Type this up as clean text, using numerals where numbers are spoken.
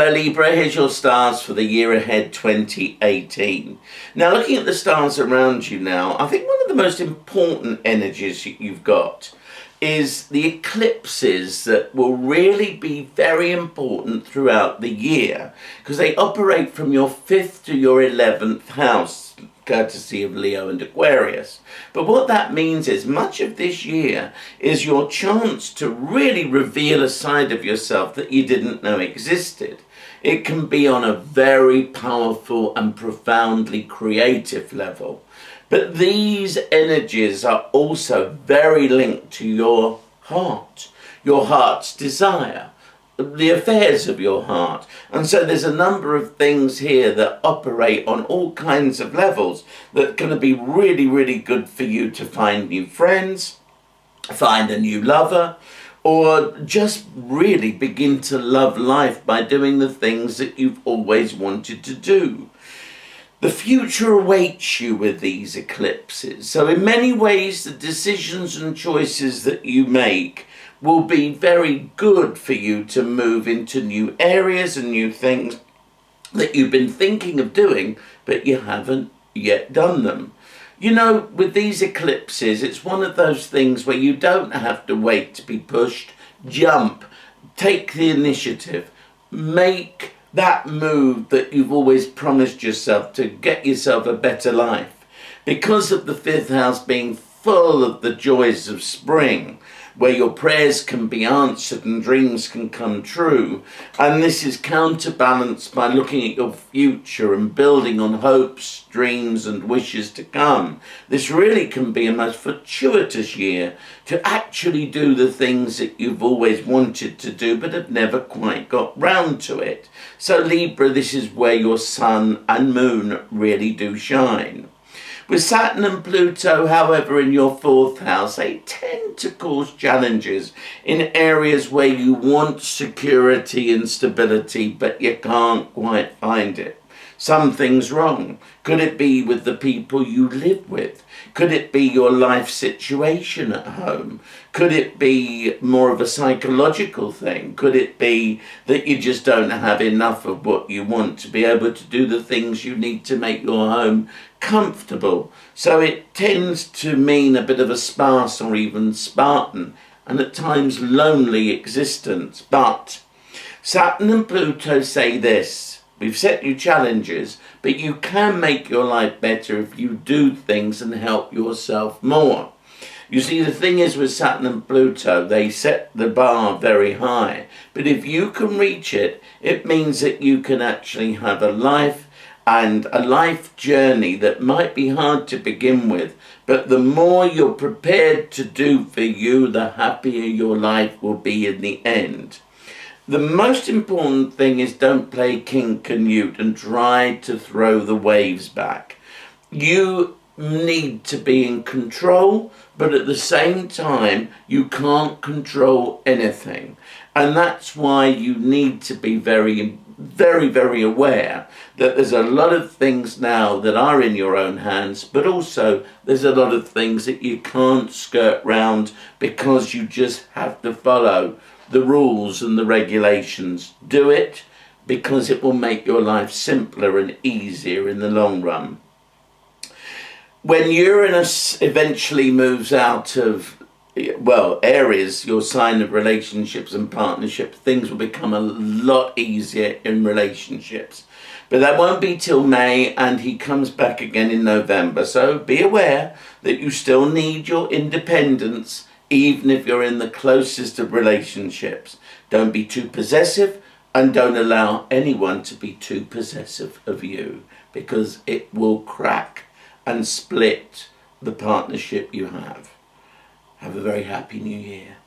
Hello Libra, here's your stars for the year ahead 2018. Now looking at the stars around you now, I think one of the most important energies you've got is the eclipses that will really be very important throughout the year because they operate from your 5th to your 11th house, courtesy of Leo and Aquarius. But what that means is much of this year is your chance to really reveal a side of yourself that you didn't know existed. It can be on a very powerful and profoundly creative level. But these energies are also very linked to your heart's desire, the affairs of your heart. And so there's a number of things here that operate on all kinds of levels that are going to be really, really good for you to find new friends, find a new lover, or just really begin to love life by doing the things that you've always wanted to do. The future awaits you with these eclipses. So in many ways, the decisions and choices that you make will be very good for you to move into new areas and new things that you've been thinking of doing, but you haven't yet done them. You know, with these eclipses, it's one of those things where you don't have to wait to be pushed. Jump, take the initiative, make that move that you've always promised yourself to get yourself a better life. Because of the 5th house being full of the joys of spring, where your prayers can be answered and dreams can come true. And this is counterbalanced by looking at your future and building on hopes, dreams and wishes to come. This really can be a most fortuitous year to actually do the things that you've always wanted to do but have never quite got round to it. So Libra, this is where your sun and moon really do shine. With Saturn and Pluto, however, in your 4th house, they tend to cause challenges in areas where you want security and stability, but you can't quite find it. Something's wrong. Could it be with the people you live with? Could it be your life situation at home? Could it be more of a psychological thing? Could it be that you just don't have enough of what you want to be able to do the things you need to make your home comfortable? So it tends to mean a bit of a sparse or even Spartan and at times lonely existence. But Saturn and Pluto say this: we've set you challenges, but you can make your life better if you do things and help yourself more. You see, the thing is with Saturn and Pluto, they set the bar very high. But if you can reach it, it means that you can actually have a life and a life journey that might be hard to begin with. But the more you're prepared to do for you, the happier your life will be in the end. The most important thing is don't play King Canute and try to throw the waves back. You need to be in control, but at the same time, you can't control anything. And that's why you need to be very, very, very aware that there's a lot of things now that are in your own hands, but also there's a lot of things that you can't skirt round because you just have to follow the rules and the regulations. Do it because it will make your life simpler and easier in the long run. When Uranus eventually moves out of, well, Aries, your sign of relationships and partnership, things will become a lot easier in relationships. But that won't be till May, and he comes back again in November. So be aware that you still need your independence, even if you're in the closest of relationships. Don't be too possessive, and don't allow anyone to be too possessive of you, because it will crack and split the partnership you have. Have a very happy new year.